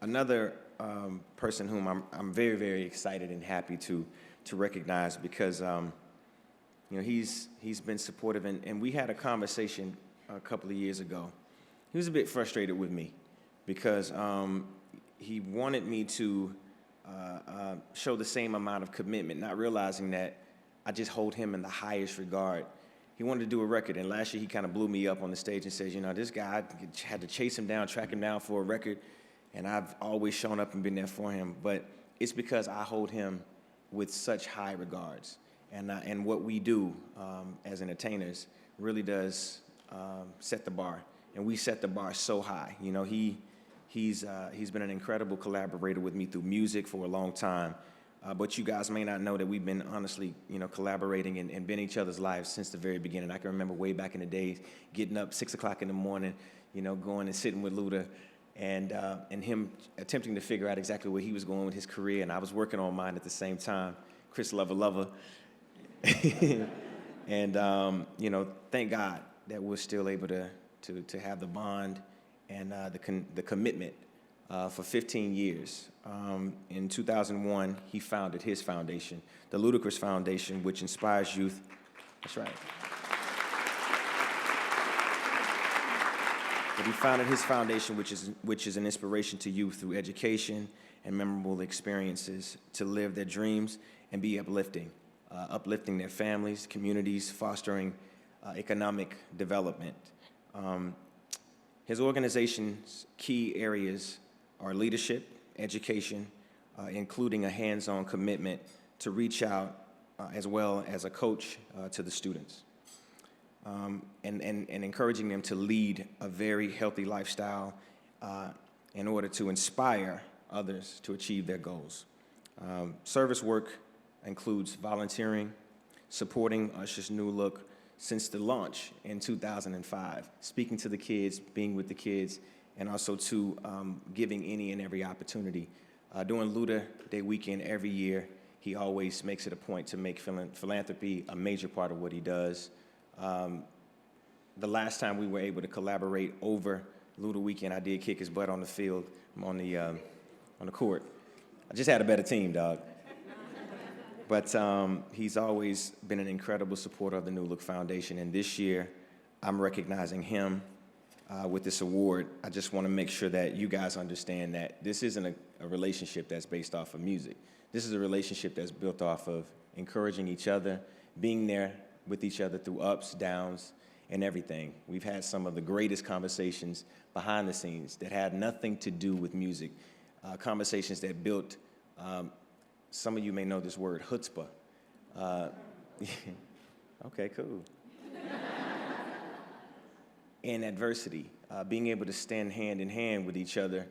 another person whom I'm very, very excited and happy to recognize because he's been supportive, and we had a conversation a couple of years ago. He was a bit frustrated with me because he wanted me to show the same amount of commitment, not realizing that I just hold him in the highest regard. He wanted to do a record, and last year he kind of blew me up on the stage and says, this guy, I had to chase him down, track him down for a record, and I've always shown up and been there for him. But it's because I hold him with such high regards. And what we do as entertainers really does set the bar, and we set the bar so high. He's been an incredible collaborator with me through music for a long time. But you guys may not know that we've been honestly, collaborating and been in each other's lives since the very beginning. I can remember way back in the days, getting up 6 o'clock in the morning, going and sitting with Luda, and him attempting to figure out exactly where he was going with his career, and I was working on mine at the same time. Chris Lover. And thank God that we're still able to have the bond and the commitment for 15 years. In 2001, he founded his foundation, the Ludacris Foundation, which inspires youth. That's right. But he founded his foundation, which is an inspiration to youth through education and memorable experiences to live their dreams and be uplifting their families, communities, fostering economic development. His organization's key areas are leadership, education, including a hands-on commitment to reach out as well as a coach to the students, and encouraging them to lead a very healthy lifestyle in order to inspire others to achieve their goals. Service work includes volunteering, supporting Usher's new look since the launch in 2005, speaking to the kids, being with the kids, and also to giving any and every opportunity. Doing Luda Day weekend every year, he always makes it a point to make philanthropy a major part of what he does. The last time we were able to collaborate over Luda weekend, I did kick his butt on the field, on the court. I just had a better team, dog. But he's always been an incredible supporter of the New Look Foundation, and this year I'm recognizing him with this award. I just want to make sure that you guys understand that this isn't a relationship that's based off of music. This is a relationship that's built off of encouraging each other, being there with each other through ups, downs, and everything. We've had some of the greatest conversations behind the scenes that had nothing to do with music, conversations that built, some of you may know this word, chutzpah. Okay, cool. In adversity, being able to stand hand in hand with each other.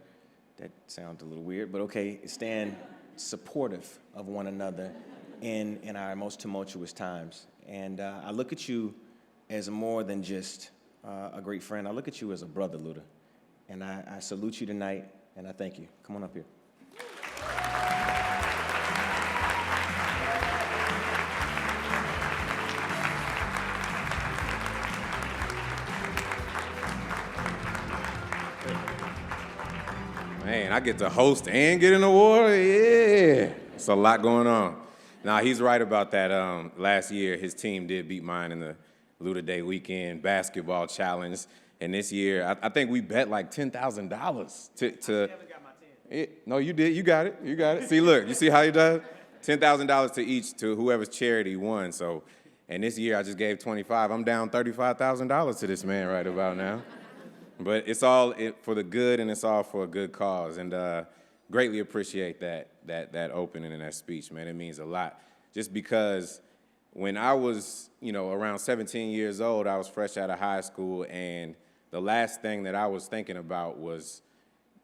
That sounds a little weird, but okay, stand supportive of one another in our most tumultuous times. And I look at you as more than just a great friend. I look at you as a brother, Luda. And I salute you tonight, and I thank you. Come on up here. Man, I get to host and get an award? Yeah. It's a lot going on. Now, he's right about that. Last year, his team did beat mine in the Luda Day weekend basketball challenge. And this year, I think we bet like $10,000 to I never got my 10. No, you did. You got it. You got it. See, look. You see how he does? $10,000 to each, to whoever's charity won. So, and this year, I just gave 25. I'm down $35,000 to this man right about now. But it's all for the good, and it's all for a good cause. And greatly appreciate that opening and that speech, man. It means a lot. Just because when I was, around 17 years old, I was fresh out of high school, and the last thing that I was thinking about was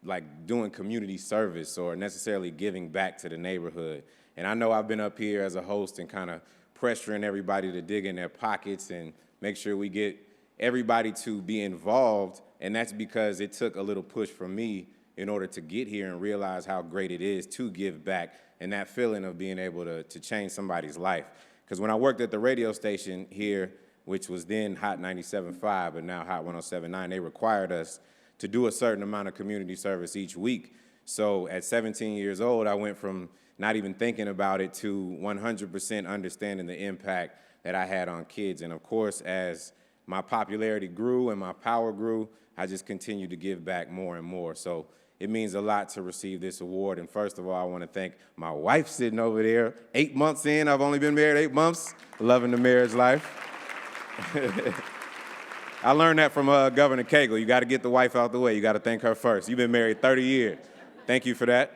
like doing community service or necessarily giving back to the neighborhood. And I know I've been up here as a host and kind of pressuring everybody to dig in their pockets and make sure we get everybody to be involved. And that's because it took a little push from me in order to get here and realize how great it is to give back and that feeling of being able to change somebody's life. Because when I worked at the radio station here, which was then Hot 97.5, but now Hot 107.9, they required us to do a certain amount of community service each week. So at 17 years old, I went from not even thinking about it to 100% understanding the impact that I had on kids. And of course, as my popularity grew and my power grew, I just continued to give back more and more. So it means a lot to receive this award. And first of all, I want to thank my wife sitting over there. 8 months in, I've only been married 8 months, loving the marriage life. I learned that from Governor Cagle. You got to get the wife out the way. You got to thank her first. You've been married 30 years. Thank you for that.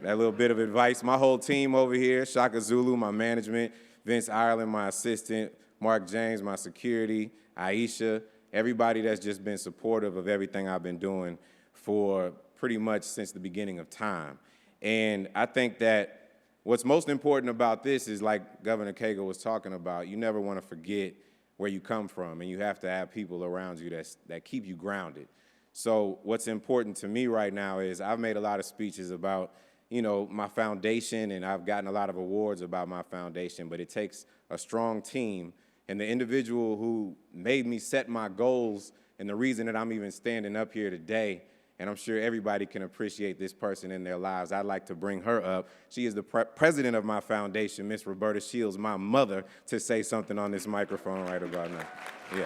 That little bit of advice. My whole team over here, Shaka Zulu, my management, Vince Ireland, my assistant, Mark James, my security, Aisha, everybody that's just been supportive of everything I've been doing for pretty much since the beginning of time. And I think that what's most important about this is, like Governor Cagle was talking about, you never want to forget where you come from, and you have to have people around you that keep you grounded. So what's important to me right now is I've made a lot of speeches about, my foundation, and I've gotten a lot of awards about my foundation, but it takes a strong team, and the individual who made me set my goals and the reason that I'm even standing up here today, and I'm sure everybody can appreciate this person in their lives. I'd like to bring her up. She is the president of my foundation, Miss Roberta Shields, my mother, to say something on this microphone right about now. Yeah.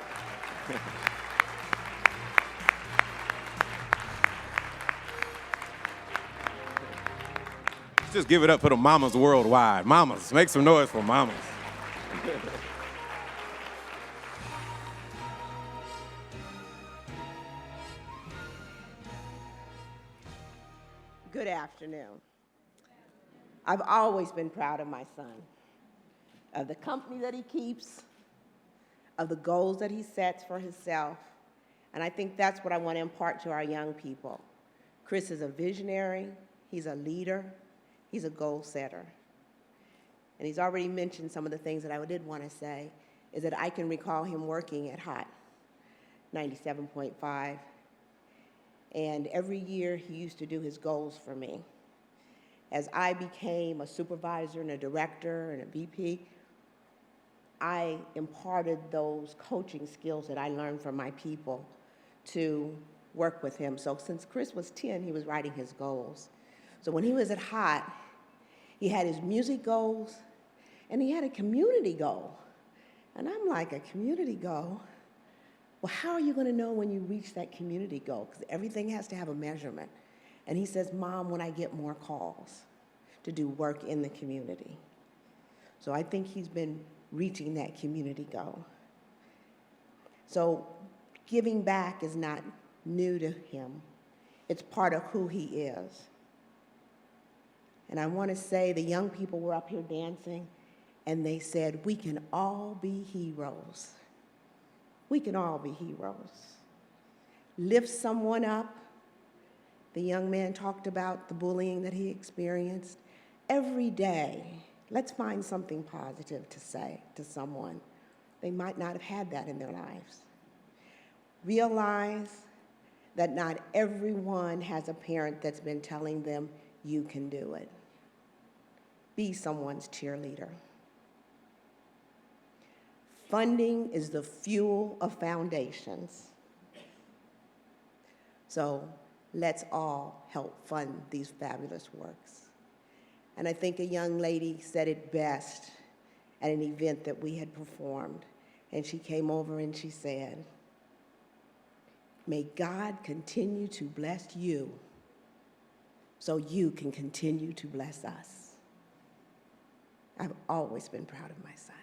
Just give it up for the mamas worldwide. Mamas, make some noise for mamas. Good afternoon. I've always been proud of my son, of the company that he keeps, of the goals that he sets for himself, and I think that's what I want to impart to our young people. Chris is a visionary, he's a leader, he's a goal setter. And he's already mentioned some of the things that I did want to say, is that I can recall him working at HOT 97.5. And every year he used to do his goals for me. As I became a supervisor and a director and a VP, I imparted those coaching skills that I learned from my people to work with him. So since Chris was 10, he was writing his goals. So when he was at HOT, he had his music goals and he had a community goal. And I'm like, a community goal? Well, how are you going to know when you reach that community goal? Because everything has to have a measurement. And he says, Mom, when I get more calls to do work in the community. So I think he's been reaching that community goal. So giving back is not new to him. It's part of who he is. And I want to say the young people were up here dancing, and they said, we can all be heroes. We can all be heroes. Lift someone up. The young man talked about the bullying that he experienced. Every day, let's find something positive to say to someone. They might not have had that in their lives. Realize that not everyone has a parent that's been telling them, you can do it. Be someone's cheerleader. Funding is the fuel of foundations. So let's all help fund these fabulous works. And I think a young lady said it best at an event that we had performed. And she came over and she said, may God continue to bless you so you can continue to bless us. I've always been proud of my son.